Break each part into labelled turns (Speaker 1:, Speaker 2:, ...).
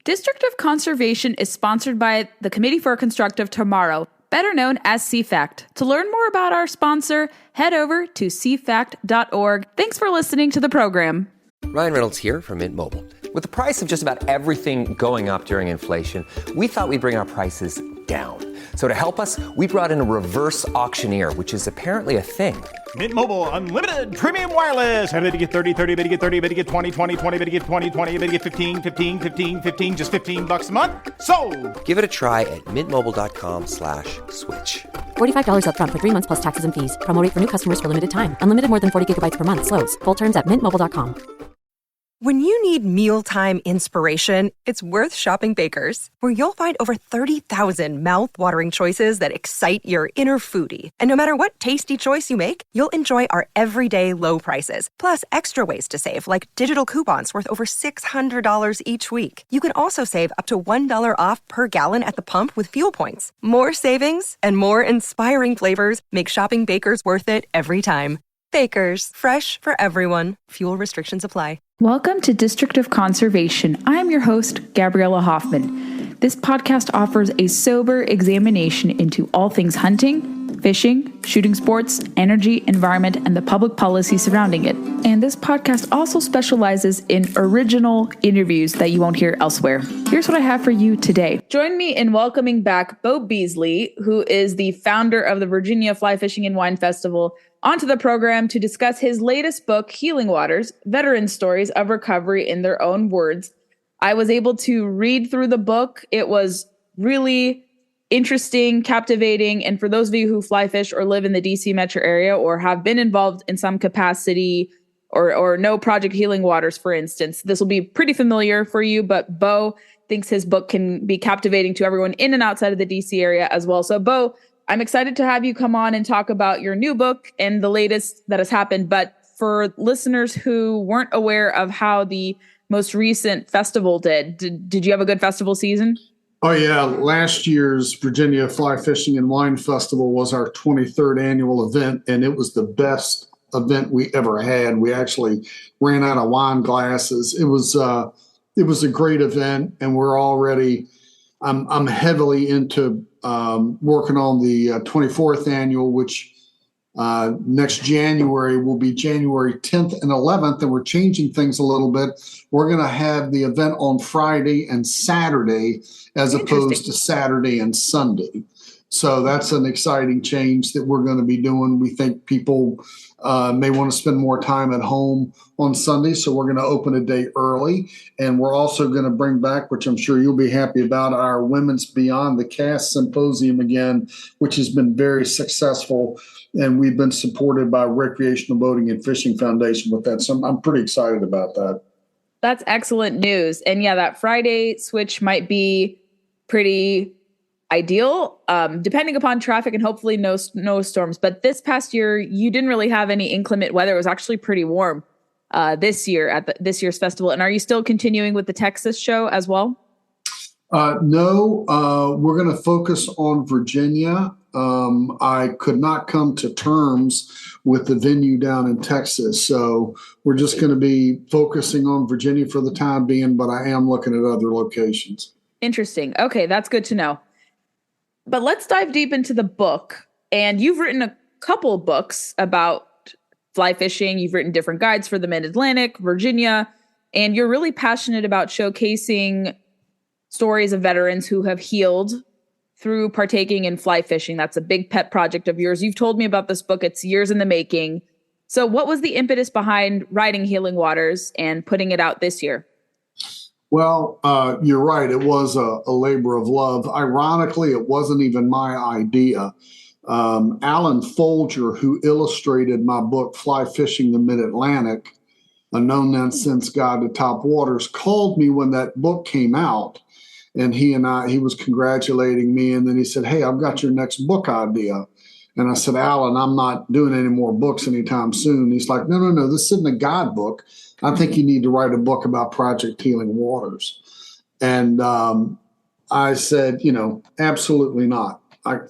Speaker 1: District of Conservation is sponsored by the Committee for a Constructive Tomorrow, better known as CFACT. To learn more about our sponsor, head over to cfact.org. Thanks for listening to the program.
Speaker 2: Ryan Reynolds here from Mint Mobile. With the price of just about everything going up during inflation, we thought we'd bring our prices down. So to help us, we brought in a reverse auctioneer, which is apparently a thing.
Speaker 3: Mint Mobile Unlimited Premium Wireless. How to get 30, 30, bit to get 30, bit to get 20, 20, 20, bit to get 20, 20, bit to get 15, 15, 15, 15, just $15 a month? Sold!
Speaker 2: Give it a try at mintmobile.com/switch.
Speaker 4: $45 up front for 3 months plus taxes and fees. Promo rate for new customers for limited time. Unlimited more than 40 gigabytes per month. Slows full terms at mintmobile.com.
Speaker 5: When you need mealtime inspiration, it's worth shopping Baker's, where you'll find over 30,000 mouth-watering choices that excite your inner foodie. And no matter what tasty choice you make, you'll enjoy our everyday low prices, plus extra ways to save, like digital coupons worth over $600 each week. You can also save up to $1 off per gallon at the pump with fuel points. More savings and more inspiring flavors make shopping Baker's worth it every time. Baker's, fresh for everyone. Fuel restrictions apply.
Speaker 1: Welcome to District of Conservation. I am your host, Gabriella Hoffman. This podcast offers a sober examination into all things hunting, fishing, shooting sports, energy, environment, and the public policy surrounding it. And this podcast also specializes in original interviews that you won't hear elsewhere. Here's what I have for you today. Join me in welcoming back Beau Beasley, who is the founder of the Virginia Fly Fishing and Wine Festival, onto the program to discuss his latest book, Healing Waters, Veteran Stories of Recovery in Their Own Words. I was able to read through the book. It was really interesting, captivating, and for those of you who fly fish or live in the DC metro area or have been involved in some capacity or know Project Healing Waters, for instance, this will be pretty familiar for you, but Beau thinks his book can be captivating to everyone in and outside of the DC area as well. So Beau, I'm excited to have you come on and talk about your new book and the latest that has happened. But for listeners who weren't aware of how the most recent festival did you have a good festival season?
Speaker 6: Oh, yeah. Last year's Virginia Fly Fishing and Wine Festival was our 23rd annual event, and it was the best event we ever had. We actually ran out of wine glasses. It was a great event, and we're already I'm heavily into working on the 24th annual, which next January will be January 10th and 11th, and we're changing things a little bit. We're going to have the event on Friday and Saturday as opposed to Saturday and Sunday. So that's an exciting change that we're going to be doing. We think people may want to spend more time at home on Sunday, so we're going to open a day early. And we're also going to bring back, which I'm sure you'll be happy about, our Women's Beyond the Cast Symposium again, which has been very successful. And we've been supported by Recreational Boating and Fishing Foundation with that. So I'm pretty excited about that.
Speaker 1: That's excellent news. And yeah, that Friday switch might be pretty ideal, depending upon traffic and hopefully no storms. But this past year, you didn't really have any inclement weather. It was actually pretty warm this year at this year's festival. And are you still continuing with the Texas show as well?
Speaker 6: No, we're going to focus on Virginia. I could not come to terms with the venue down in Texas. So we're just going to be focusing on Virginia for the time being, but I am looking at other locations.
Speaker 1: Interesting. Okay, that's good to know. But let's dive deep into the book. And you've written a couple books about fly fishing. You've written different guides for the Mid-Atlantic, Virginia, and you're really passionate about showcasing stories of veterans who have healed through partaking in fly fishing. That's a big pet project of yours. You've told me about this book. It's years in the making. So what was the impetus behind writing Healing Waters and putting it out this year?
Speaker 6: Well, you're right. It was a labor of love. Ironically, it wasn't even my idea. Alan Folger, who illustrated my book, Fly Fishing the Mid-Atlantic, a known then since Guide to Top Waters, called me when that book came out. And he was congratulating me. And then he said, "Hey, I've got your next book idea." And I said, "Alan, I'm not doing any more books anytime soon." He's like, No, this isn't a guidebook. I think you need to write a book about Project Healing Waters. And I said, absolutely not.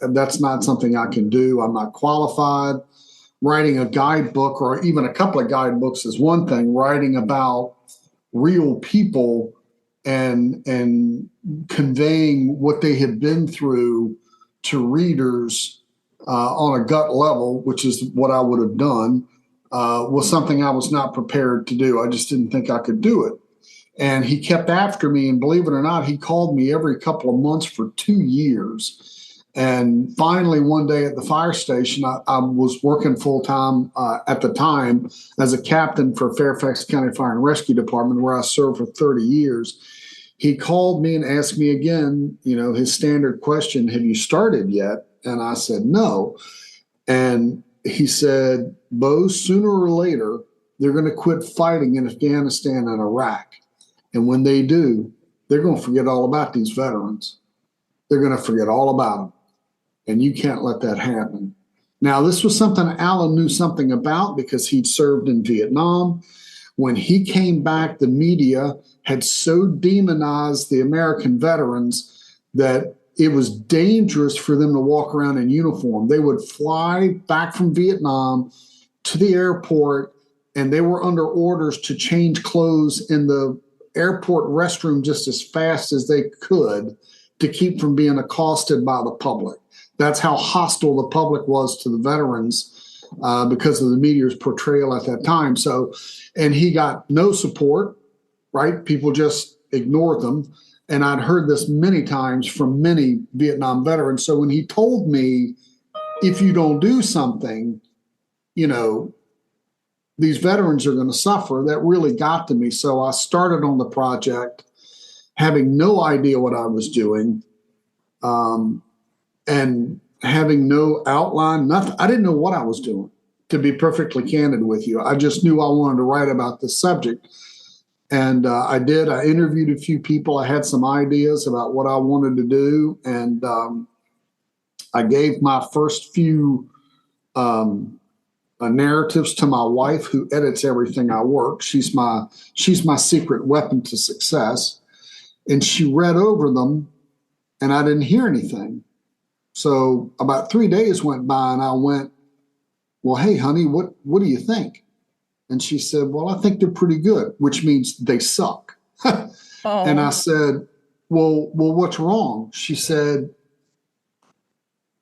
Speaker 6: That's not something I can do. I'm not qualified. Writing a guidebook or even a couple of guidebooks is one thing. Writing about real people and conveying what they had been through to readers on a gut level, which is what I would have done, was something I was not prepared to do. I just didn't think I could do it. And he kept after me, and believe it or not, he called me every couple of months for 2 years. And finally, one day at the fire station, I was working full-time at the time as a captain for Fairfax County Fire and Rescue Department, where I served for 30 years. He called me and asked me again, his standard question, have you started yet? And I said, no. And he said, Beau, sooner or later, they're going to quit fighting in Afghanistan and Iraq. And when they do, they're going to forget all about these veterans. They're going to forget all about them. And you can't let that happen. Now, this was something Alan knew something about because he'd served in Vietnam. When he came back, the media had so demonized the American veterans that it was dangerous for them to walk around in uniform. They would fly back from Vietnam to the airport, and they were under orders to change clothes in the airport restroom just as fast as they could to keep from being accosted by the public. That's how hostile the public was to the veterans because of the media's portrayal at that time. So, and he got no support, right? People just ignored them. And I'd heard this many times from many Vietnam veterans. So when he told me, if you don't do something, these veterans are going to suffer, that really got to me. So I started on the project having no idea what I was doing. And having no outline, nothing. I didn't know what I was doing, to be perfectly candid with you. I just knew I wanted to write about this subject. And I did. I interviewed a few people. I had some ideas about what I wanted to do. And I gave my first few narratives to my wife, who edits everything I work. She's my secret weapon to success. And she read over them, and I didn't hear anything. So about 3 days went by, and I went, well, hey, honey, what do you think? And she said, well, I think they're pretty good, which means they suck. Oh. And I said, well, what's wrong? She said,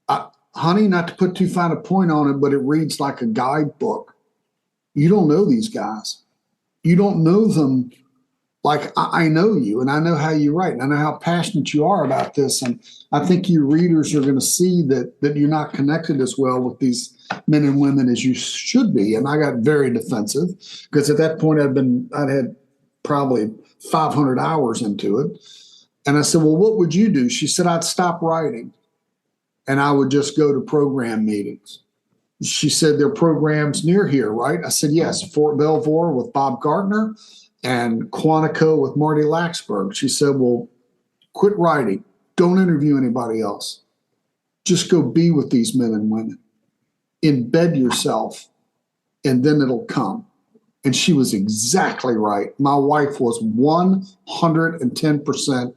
Speaker 6: honey, not to put too fine a point on it, but it reads like a guidebook. You don't know these guys. You don't know them like I know you, and I know how you write, and I know how passionate you are about this. And I think you readers are going to see that you're not connected as well with these men and women as you should be. And I got very defensive because at that point I'd had probably 500 hours into it. And I said, well, what would you do? She said, I'd stop writing and I would just go to program meetings. She said, there are programs near here, right? I said, yes, Fort Belvoir with Bob Gardner and Quantico with Marty Laxberg. She said, well, quit writing. Don't interview anybody else. Just go be with these men and women. Embed yourself, and then it'll come. And she was exactly right. My wife was 110%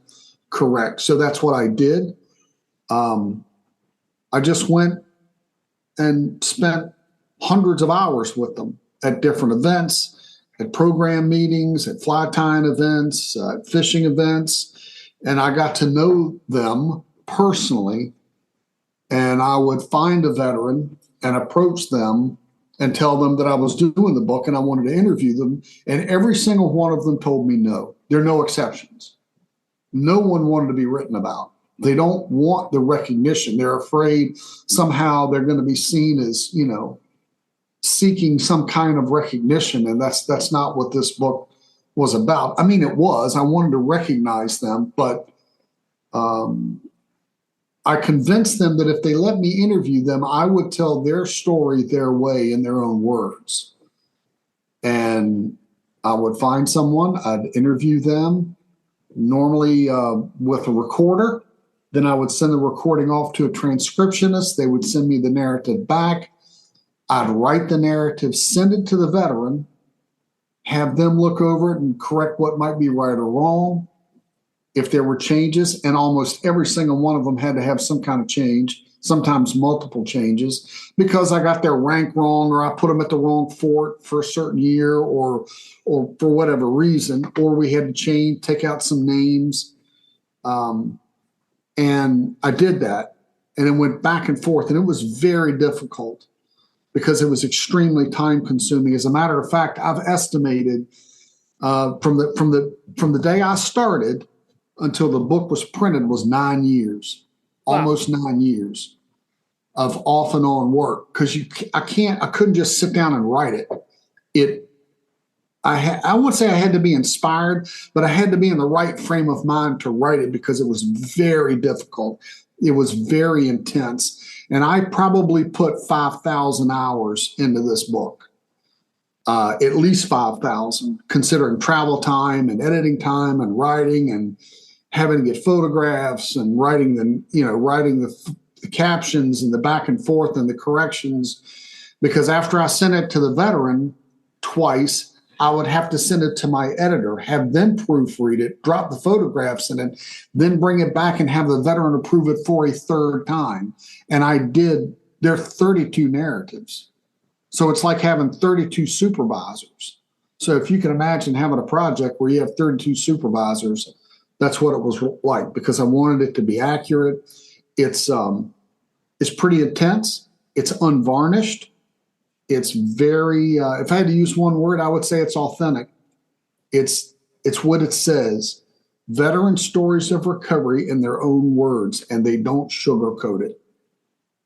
Speaker 6: correct. So that's what I did. I just went and spent hundreds of hours with them at different events, at program meetings, at fly tying events, at fishing events. And I got to know them personally. And I would find a veteran and approach them and tell them that I was doing the book and I wanted to interview them. And every single one of them told me no. There are no exceptions. No one wanted to be written about. They don't want the recognition. They're afraid somehow they're going to be seen as, seeking some kind of recognition. And that's not what this book was about. I mean, it was. I wanted to recognize them, but I convinced them that if they let me interview them, I would tell their story their way in their own words. And I would find someone, I'd interview them, normally with a recorder. Then I would send the recording off to a transcriptionist. They would send me the narrative back. I'd write the narrative, send it to the veteran, have them look over it and correct what might be right or wrong. If there were changes, and almost every single one of them had to have some kind of change sometimes multiple changes, because I got their rank wrong, or I put them at the wrong fort for a certain year, or for whatever reason, or we had to take out some names. And I did that, and it went back and forth, and it was very difficult because it was extremely time consuming. As a matter of fact, I've estimated from the day I started until the book was printed was 9 years, almost 9 years of off and on work. Because I couldn't just sit down and write it. I won't say I had to be inspired, but I had to be in the right frame of mind to write it, because it was very difficult. It was very intense. And I probably put 5,000 hours into this book, at least 5,000, considering travel time and editing time and writing and having to get photographs and writing the captions and the back and forth and the corrections. Because after I sent it to the veteran twice, I would have to send it to my editor, have them proofread it, drop the photographs in it, then bring it back and have the veteran approve it for a third time. And there are 32 narratives. So it's like having 32 supervisors. So if you can imagine having a project where you have 32 supervisors, that's what it was like, because I wanted it to be accurate. It's pretty intense. It's unvarnished. It's very, if I had to use one word, I would say it's authentic. It's what it says. Veteran stories of recovery in their own words, and they don't sugarcoat it.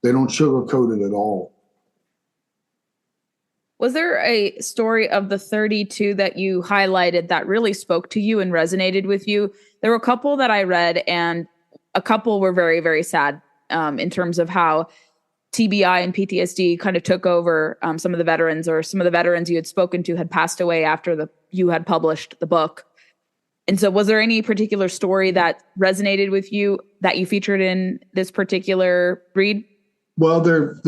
Speaker 6: They don't sugarcoat it at all.
Speaker 1: Was there a story of the 32 that you highlighted that really spoke to you and resonated with you? There were a couple that I read, and a couple were very, very sad in terms of how TBI and PTSD kind of took over some of the veterans, or some of the veterans you had spoken to had passed away after you had published the book. And so was there any particular story that resonated with you that you featured in this particular read?
Speaker 6: Well, there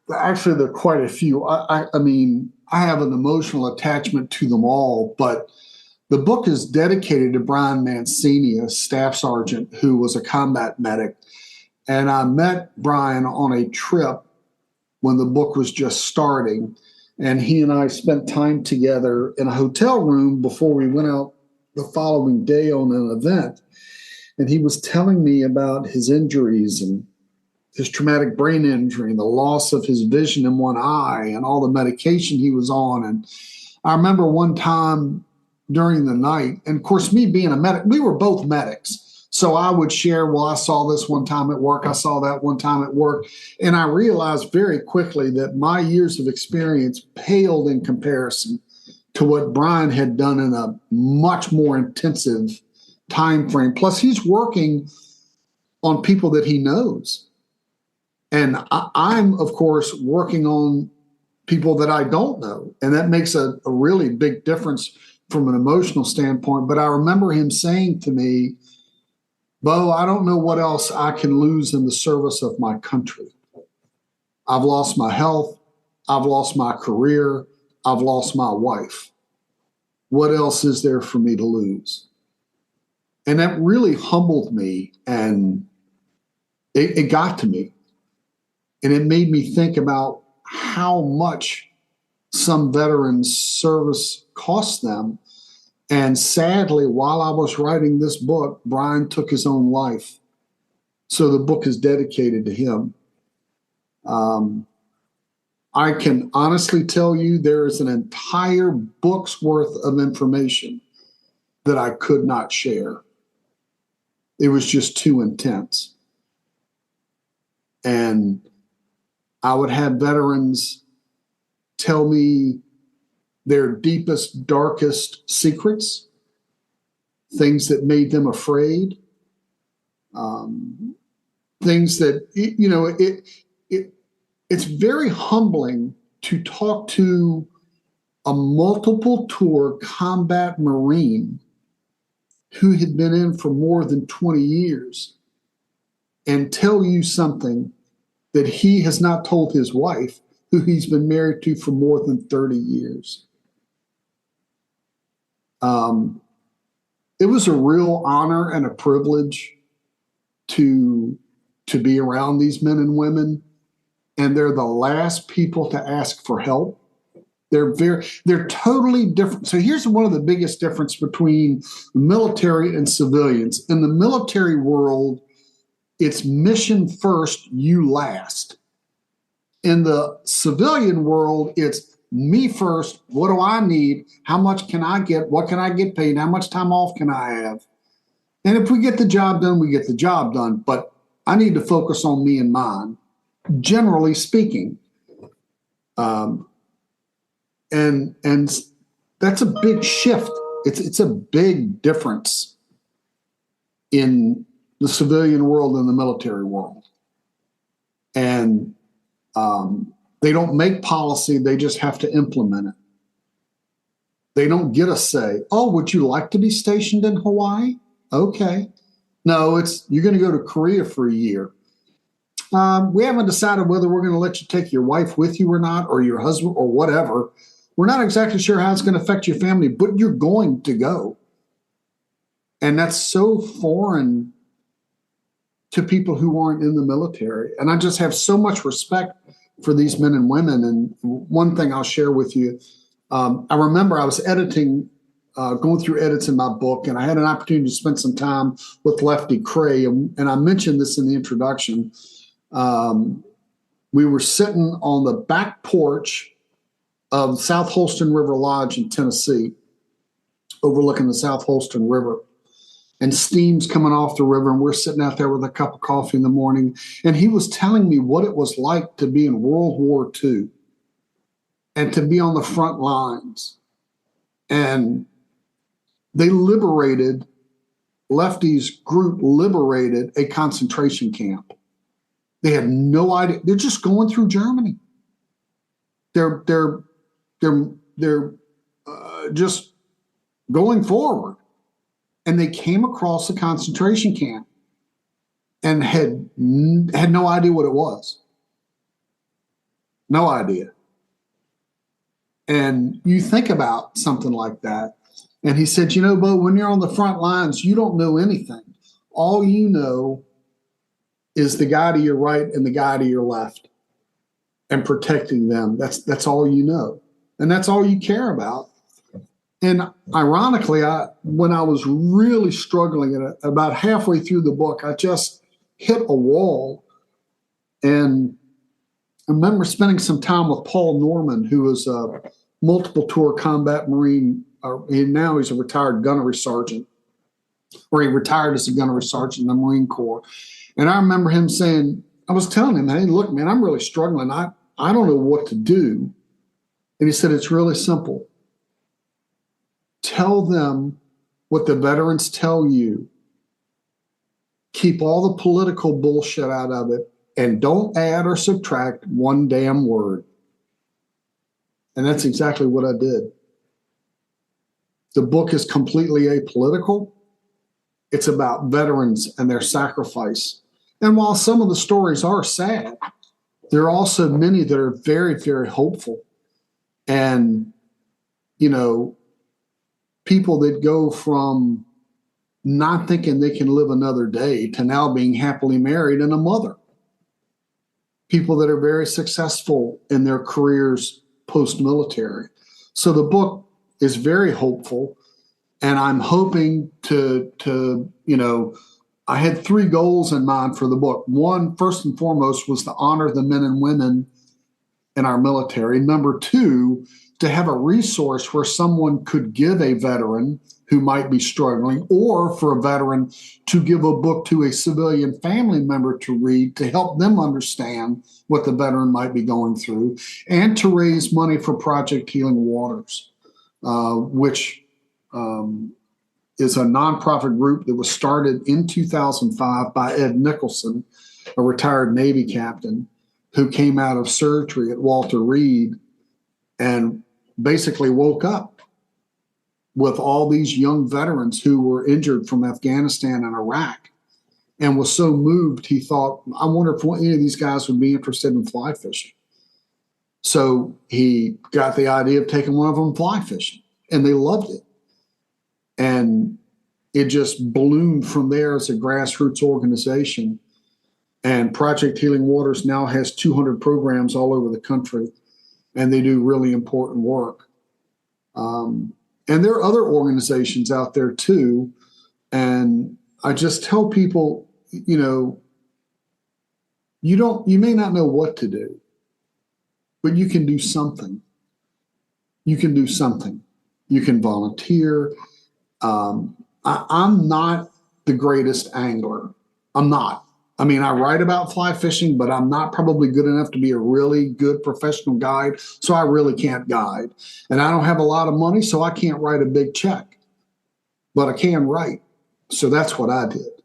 Speaker 6: are quite a few. I mean, I have an emotional attachment to them all, but the book is dedicated to Brian Mancini, a staff sergeant who was a combat medic. And I met Brian on a trip when the book was just starting. And he and I spent time together in a hotel room before we went out the following day on an event. And he was telling me about his injuries and his traumatic brain injury and the loss of his vision in one eye and all the medication he was on. And I remember one time during the night, and of course, me being a medic, we were both medics. So I would share, well, I saw this one time at work. I saw that one time at work. And I realized very quickly that my years of experience paled in comparison to what Brian had done in a much more intensive time frame. Plus, he's working on people that he knows. And I'm, of course, working on people that I don't know. And that makes a really big difference from an emotional standpoint. But I remember him saying to me, Beau, I don't know what else I can lose in the service of my country. I've lost my health. I've lost my career. I've lost my wife. What else is there for me to lose? And that really humbled me, and it got to me. And it made me think about how much some veterans' service cost them. And sadly, while I was writing this book, Brian took his own life. So the book is dedicated to him. I can honestly tell you there is an entire book's worth of information that I could not share. It was just too intense. And I would have veterans tell me their deepest, darkest secrets, things that made them afraid, things that, it's very humbling to talk to a multiple tour combat Marine who had been in for more than 20 years and tell you something that he has not told his wife, who he's been married to for more than 30 years. It was a real honor and a privilege to to be around these men and women, and they're the last people to ask for help. They're totally different. So here's one of the biggest difference between military and civilians. In the military world, it's mission first, you last. In the civilian world, it's me first. What do I need? How much can I get? What can I get paid? How much time off can I have? And if we get the job done, we get the job done. But I need to focus on me and mine, generally speaking. And that's a big shift. It's a big difference in the civilian world and the military world. And they don't make policy, they just have to implement it. They don't get a say. Oh, would you like to be stationed in Hawaii? Okay. No, it's you're going to go to Korea for a year. We haven't decided whether we're going to let you take your wife with you or not, or your husband or whatever. We're not exactly sure how it's going to affect your family, but you're going to go. And that's so foreign to people who aren't in the military. And I just have so much respect for these men and women. And one thing I'll share with you, I remember I was editing, going through edits in my book, and I had an opportunity to spend some time with Lefty Cray. And I mentioned this in the introduction. We were sitting on the back porch of South Holston River Lodge in Tennessee, overlooking the South Holston River. And steam's coming off the river, and we're sitting out there with a cup of coffee in the morning. And he was telling me what it was like to be in World War II and to be on the front lines. And they liberated, Lefty's group liberated a concentration camp. They had no idea. They're just going through Germany. They're just going forward. And they came across a concentration camp and had no idea what it was. No idea. And you think about something like that. And he said, you know, Beau, when you're on the front lines, you don't know anything. All you know is the guy to your right and the guy to your left and protecting them. That's all you know. And that's all you care about. And ironically, when I was really struggling, about halfway through the book, I just hit a wall. And I remember spending some time with Paul Norman, who was a multiple tour combat Marine. Now he's a retired gunnery sergeant, or he retired as a gunnery sergeant in the Marine Corps. And I remember him saying, I was telling him, hey, look, man, I'm really struggling. I don't know what to do. And he said, it's really simple. Tell them what the veterans tell you. Keep all the political bullshit out of it, and don't add or subtract one damn word. And that's exactly what I did. The book is completely apolitical. It's about veterans and their sacrifice. And while some of the stories are sad, there are also many that are very, very hopeful. And, you know, people that go from not thinking they can live another day to now being happily married and a mother. People that are very successful in their careers post-military. So the book is very hopeful, and I'm hoping to you know, I had 3 goals in mind for the book. One, first and foremost, was to honor the men and women in our military. Number 2, to have a resource where someone could give a veteran who might be struggling, or for a veteran to give a book to a civilian family member to read to help them understand what the veteran might be going through, and to raise money for Project Healing Waters, which is a nonprofit group that was started in 2005 by Ed Nicholson, a retired Navy captain who came out of surgery at Walter Reed and basically woke up with all these young veterans who were injured from Afghanistan and Iraq, and was so moved, he thought, I wonder if any of these guys would be interested in fly fishing. So he got the idea of taking one of them fly fishing, and they loved it. And it just bloomed from there as a grassroots organization. And Project Healing Waters now has 200 programs all over the country, and they do really important work. And there are other organizations out there too. And I just tell people, you may not know what to do, but you can do something. You can do something. You can volunteer. I'm not the greatest angler. I'm not. I mean, I write about fly fishing, but I'm not probably good enough to be a really good professional guide, so I really can't guide. And I don't have a lot of money, so I can't write a big check. But I can write. So that's what I did.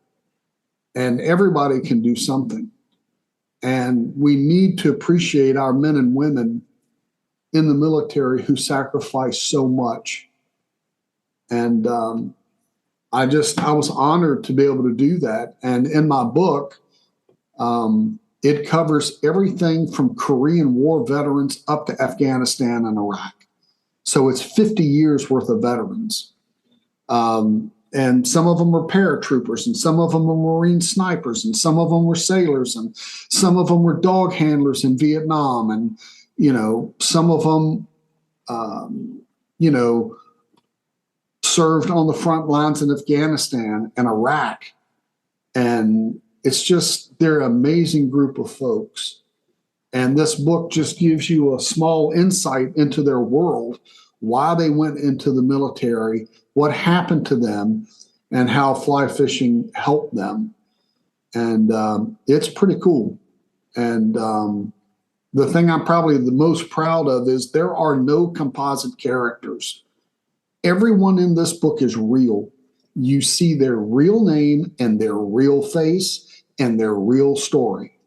Speaker 6: And everybody can do something. And we need to appreciate our men and women in the military who sacrifice so much. And I was honored to be able to do that. And in my book, it covers everything from Korean War veterans up to Afghanistan and Iraq. So it's 50 years worth of veterans. And some of them were paratroopers, and some of them were Marine snipers, and some of them were sailors, and some of them were dog handlers in Vietnam. And, some of them, served on the front lines in Afghanistan and Iraq. And it's just, they're an amazing group of folks. And this book just gives you a small insight into their world, why they went into the military, what happened to them, and how fly fishing helped them. And it's pretty cool. And the thing I'm probably the most proud of is there are no composite characters. Everyone in this book is real. You see their real name and their real face and their real story.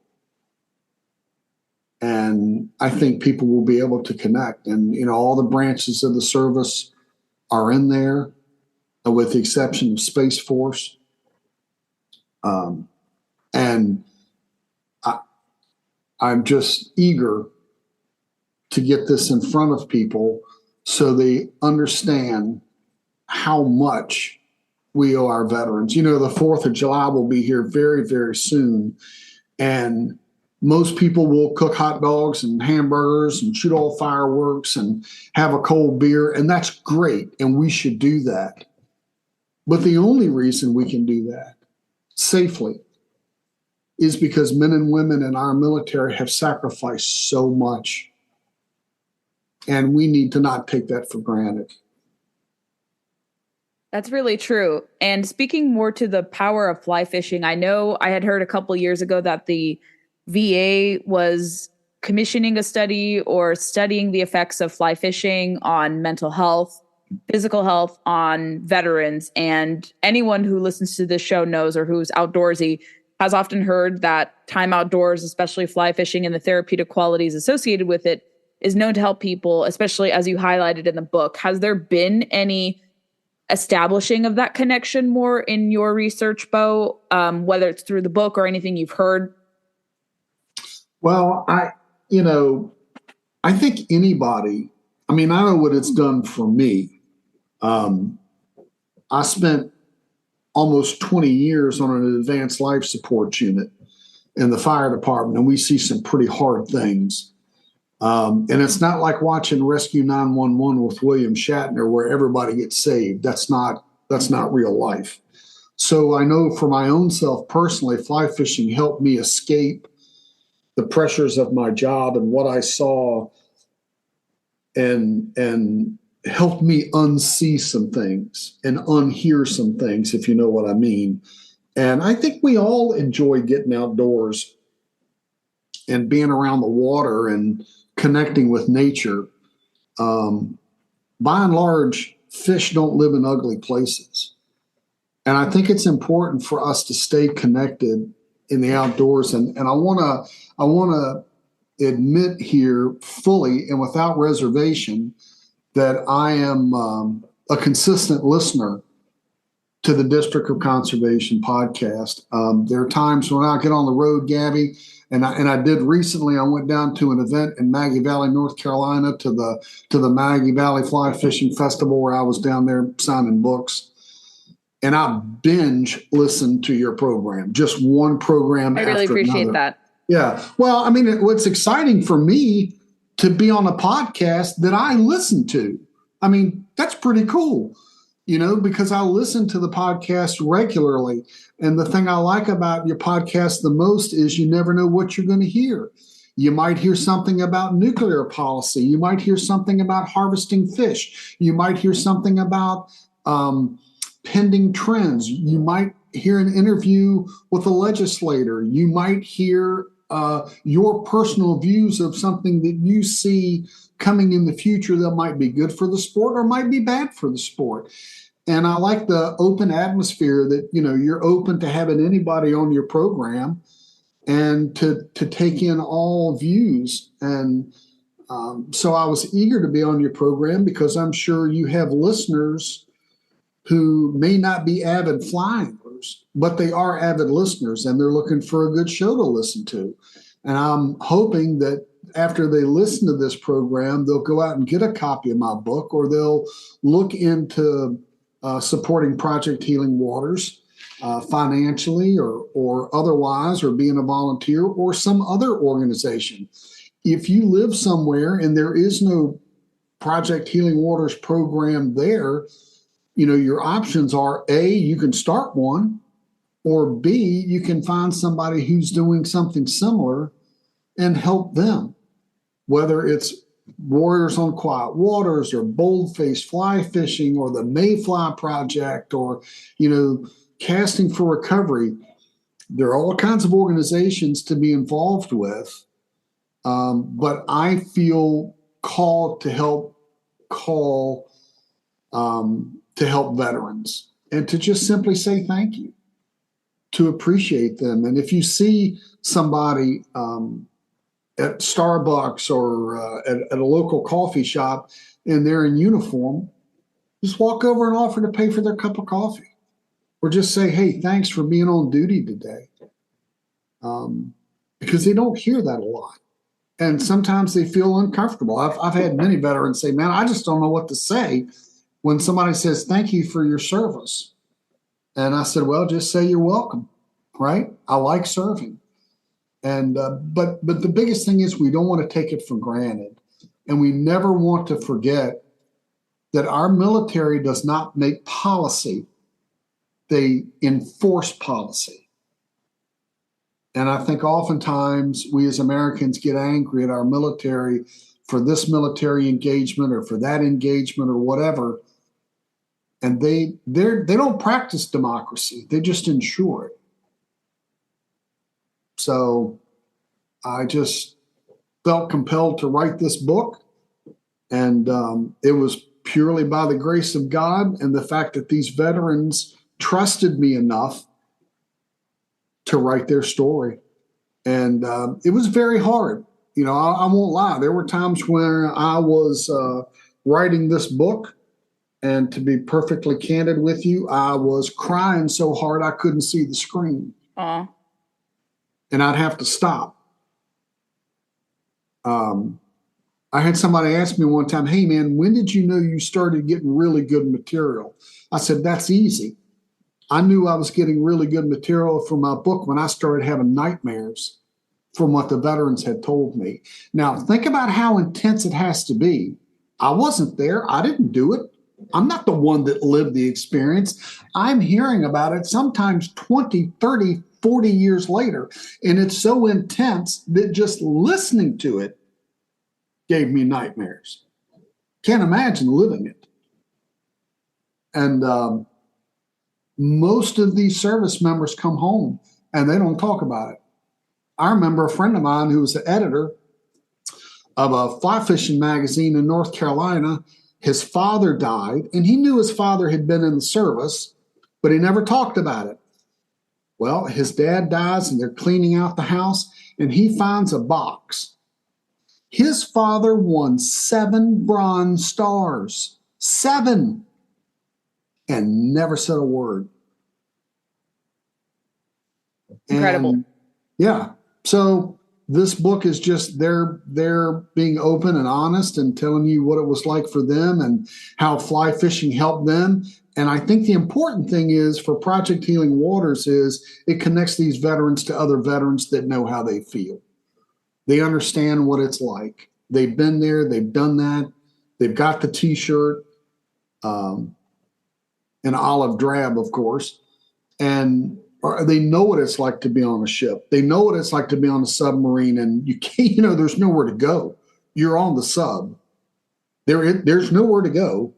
Speaker 6: And I think people will be able to connect. And, all the branches of the service are in there, with the exception of Space Force. And I'm just eager to get this in front of people so they understand how much we owe our veterans. The 4th of July will be here very, very soon. And most people will cook hot dogs and hamburgers and shoot all fireworks and have a cold beer. And that's great. And we should do that. But the only reason we can do that safely is because men and women in our military have sacrificed so much. And we need to not take that for granted.
Speaker 1: That's really true. And speaking more to the power of fly fishing, I know I had heard a couple years ago that the VA was commissioning a study or studying the effects of fly fishing on mental health, physical health, on veterans. And anyone who listens to this show knows, or who's outdoorsy, has often heard that time outdoors, especially fly fishing and the therapeutic qualities associated with it, is known to help people, especially as you highlighted in the book. Has there been any establishing of that connection more in your research, Beau, whether it's through the book or anything you've heard?
Speaker 6: Well, I think anybody, I know what it's done for me. I spent almost 20 years on an advanced life support unit in the fire department, and we see some pretty hard things. And it's not like watching Rescue 911 with William Shatner where everybody gets saved. That's not real life. So I know for my own self personally, fly fishing helped me escape the pressures of my job and what I saw, and helped me unsee some things and unhear some things, if you know what I mean. And I think we all enjoy getting outdoors and being around the water and connecting with nature. By and large, fish don't live in ugly places. And I think it's important for us to stay connected in the outdoors. And I want to admit here fully and without reservation that I am a consistent listener to the District of Conservation podcast. There are times when I get on the road, Gabby, and I did recently. I went down to an event in Maggie Valley, North Carolina, to the Maggie Valley Fly Fishing Festival, where I was down there signing books. and I binge listen to your program, just one program
Speaker 1: I
Speaker 6: after
Speaker 1: really appreciate
Speaker 6: another.
Speaker 1: that.
Speaker 6: Yeah. Well, I mean, what's exciting for me to be on a podcast that I listen to. I mean, that's pretty cool, because I listen to the podcast regularly. And the thing I like about your podcast the most is you never know what you're going to hear. You might hear something about nuclear policy. You might hear something about harvesting fish. You might hear something about pending trends. You might hear an interview with a legislator. You might hear your personal views of something that you see coming in the future that might be good for the sport or might be bad for the sport. And I like the open atmosphere that, you're open to having anybody on your program and to take in all views. And so I was eager to be on your program because I'm sure you have listeners who may not be avid flyers, but they are avid listeners and they're looking for a good show to listen to. And I'm hoping that after they listen to this program, they'll go out and get a copy of my book, or they'll look into supporting Project Healing Waters financially or otherwise, or being a volunteer or some other organization. If you live somewhere and there is no Project Healing Waters program there, your options are A, you can start one, or B, you can find somebody who's doing something similar and help them, whether it's Warriors on Quiet Waters or Boldface Fly Fishing or the Mayfly Project or, Casting for Recovery. There are all kinds of organizations to be involved with, but I feel called to help veterans and to just simply say thank you, to appreciate them. And if you see somebody at Starbucks or at a local coffee shop and they're in uniform, just walk over and offer to pay for their cup of coffee, or just say, hey, thanks for being on duty today. Because they don't hear that a lot. And sometimes they feel uncomfortable. I've had many veterans say, man, I just don't know what to say when somebody says, thank you for your service. And I said, well, just say you're welcome, right? I like serving. And but the biggest thing is we don't want to take it for granted. And we never want to forget that our military does not make policy. They enforce policy. And I think oftentimes we as Americans get angry at our military for this military engagement or for that engagement or whatever. And they don't practice democracy. They just ensure it. So I just felt compelled to write this book. And it was purely by the grace of God and the fact that these veterans trusted me enough to write their story. And it was very hard. I won't lie. There were times when I was writing this book, and to be perfectly candid with you, I was crying so hard I couldn't see the screen.
Speaker 1: Aw.
Speaker 6: And I'd have to stop. I had somebody ask me one time, hey, man, when did you know you started getting really good material? I said, that's easy. I knew I was getting really good material for my book when I started having nightmares from what the veterans had told me. Now, think about how intense it has to be. I wasn't there. I didn't do it. I'm not the one that lived the experience. I'm hearing about it sometimes 20, 30, 40 years later. And it's so intense that just listening to it gave me nightmares. Can't imagine living it. And most of these service members come home and they don't talk about it. I remember a friend of mine who was the editor of a fly fishing magazine in North Carolina. His father died, and he knew his father had been in the service, but he never talked about it. Well, his dad dies, and they're cleaning out the house, and he finds a box. His father won 7 Bronze Stars. 7. And never said a word.
Speaker 1: Incredible.
Speaker 6: And, yeah. So this book is just they're being open and honest and telling you what it was like for them and how fly fishing helped them. And I think the important thing is for Project Healing Waters is it connects these veterans to other veterans that know how they feel. They understand what it's like. They've been there. They've done that. They've got the T-shirt, an olive drab, of course, and they know what it's like to be on a ship. They know what it's like to be on a submarine, and you can't, there's nowhere to go. You're on the sub. There's nowhere to go.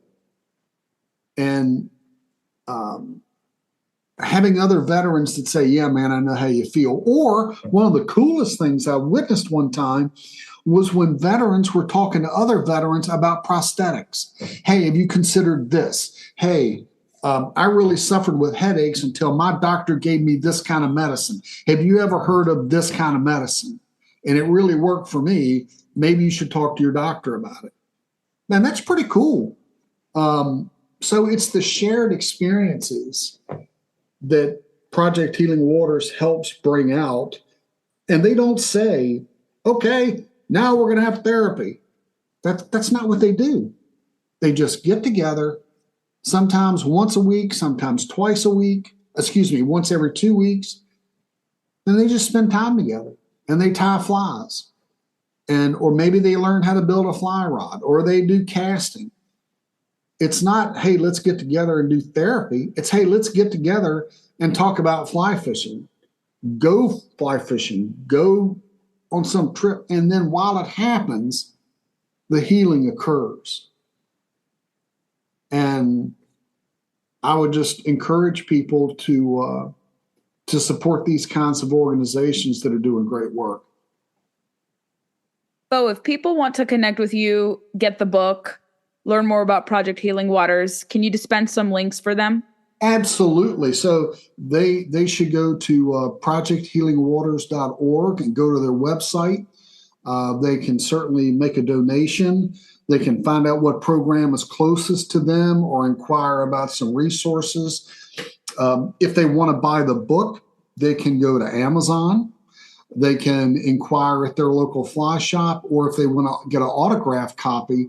Speaker 6: And having other veterans that say, yeah, man, I know how you feel. Or one of the coolest things I witnessed one time was when veterans were talking to other veterans about prosthetics. Hey, have you considered this? Hey, I really suffered with headaches until my doctor gave me this kind of medicine. Have you ever heard of this kind of medicine? And it really worked for me. Maybe you should talk to your doctor about it. Man, that's pretty cool. So it's the shared experiences that Project Healing Waters helps bring out. And they don't say, okay, now we're going to have therapy. That's not what they do. They just get together, sometimes once a week, sometimes twice a week, once every 2 weeks. And they just spend time together and they tie flies. Or maybe they learn how to build a fly rod, or they do casting. It's not, hey, let's get together and do therapy. It's, hey, let's get together and talk about fly fishing. Go fly fishing. Go on some trip. And then while it happens, the healing occurs. And I would just encourage people to support these kinds of organizations that are doing great work.
Speaker 1: Beau, if people want to connect with you, get the book, learn more about Project Healing Waters, can you dispense some links for them?
Speaker 6: Absolutely. So they should go to projecthealingwaters.org and go to their website. They can certainly make a donation. They can find out what program is closest to them or inquire about some resources. If they want to buy the book, they can go to Amazon. They can inquire at their local fly shop, or if they want to get an autographed copy,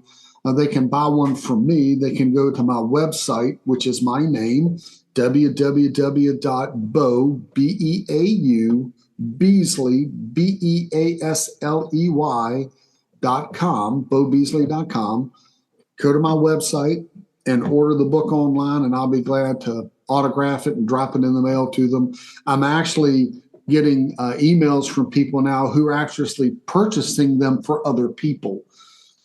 Speaker 6: they can buy one from me. They can go to my website, which is my name, www.beau, B-E-A-U, Beasley, BEASLEY.com, BeauBeasley.com. Go to my website and order the book online, and I'll be glad to autograph it and drop it in the mail to them. I'm actually getting emails from people now who are actually purchasing them for other people.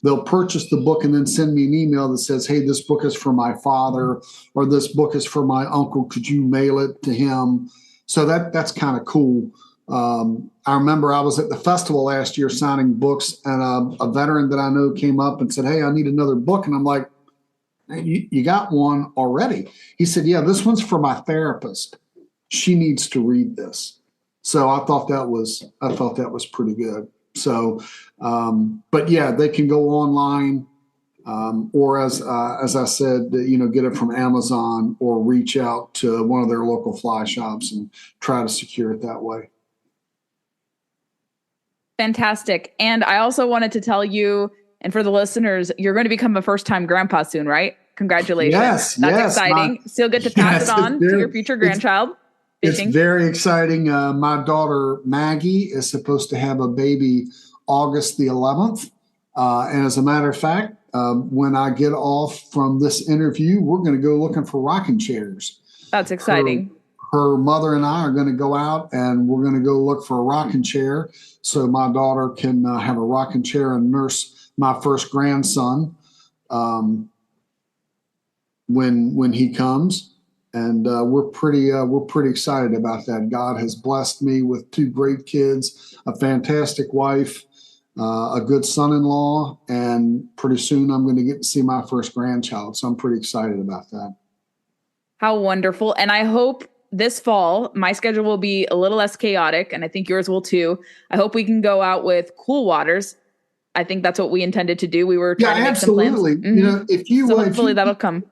Speaker 6: They'll purchase the book and then send me an email that says, hey, this book is for my father, or this book is for my uncle. Could you mail it to him? So that's kind of cool. I remember I was at the festival last year signing books, and a veteran that I know came up and said, hey, I need another book. And I'm like, hey, you got one already? He said, yeah, this one's for my therapist. She needs to read this. So I thought that was pretty good. So, but yeah, they can go online, or as I said, get it from Amazon, or reach out to one of their local fly shops and try to secure it that way.
Speaker 1: Fantastic. And I also wanted to tell you, and for the listeners, you're going to become a first-time grandpa soon, right? Congratulations.
Speaker 6: Yes.
Speaker 1: That's exciting. Still get to pass it on to your future grandchild. Fishing.
Speaker 6: It's very exciting. My daughter, Maggie, is supposed to have a baby August the 11th. And as a matter of fact, when I get off from this interview, we're going to go looking for rocking chairs.
Speaker 1: That's exciting.
Speaker 6: Her mother and I are going to go out, and we're going to go look for a rocking chair so my daughter can have a rocking chair and nurse my first grandson when he comes. And we're pretty excited about that. God has blessed me with 2 great kids, a fantastic wife, a good son-in-law, and pretty soon I'm going to get to see my first grandchild. So I'm pretty excited about that.
Speaker 1: How wonderful. And I hope this fall, my schedule will be a little less chaotic, and I think yours will too. I hope we can go out with cool waters. I think that's what we intended to do. We were trying to make
Speaker 6: absolutely.
Speaker 1: some plans.
Speaker 6: Mm-hmm. If you
Speaker 1: hopefully that'll come.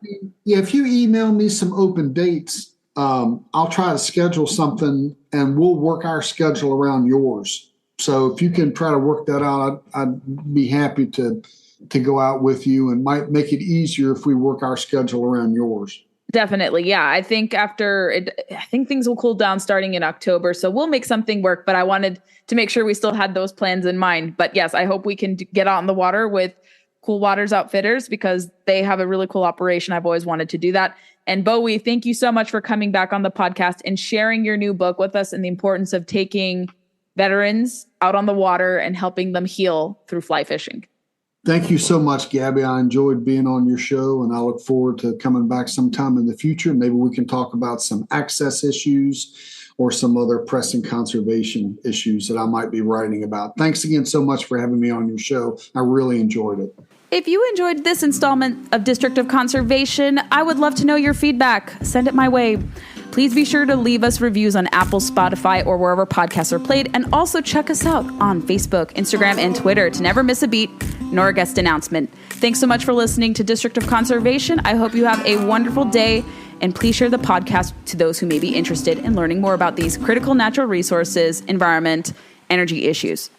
Speaker 6: Yeah, if you email me some open dates, I'll try to schedule something, and we'll work our schedule around yours. So if you can try to work that out, I'd be happy to go out with you, and might make it easier if we work our schedule around yours.
Speaker 1: Definitely. Yeah. I think things will cool down starting in October. So we'll make something work, but I wanted to make sure we still had those plans in mind. But yes, I hope we can get out in the water with Cool Waters Outfitters because they have a really cool operation. I've always wanted to do that. And Bowie, thank you so much for coming back on the podcast and sharing your new book with us and the importance of taking veterans out on the water and helping them heal through fly fishing.
Speaker 6: Thank you so much, Gabby. I enjoyed being on your show, and I look forward to coming back sometime in the future. Maybe we can talk about some access issues or some other pressing conservation issues that I might be writing about. Thanks again so much for having me on your show. I really enjoyed it.
Speaker 1: If you enjoyed this installment of District of Conservation, I would love to know your feedback. Send it my way. Please be sure to leave us reviews on Apple, Spotify, or wherever podcasts are played, and also check us out on Facebook, Instagram, and Twitter to never miss a beat nor a guest announcement. Thanks so much for listening to District of Conservation. I hope you have a wonderful day, and please share the podcast to those who may be interested in learning more about these critical natural resources, environment, energy issues.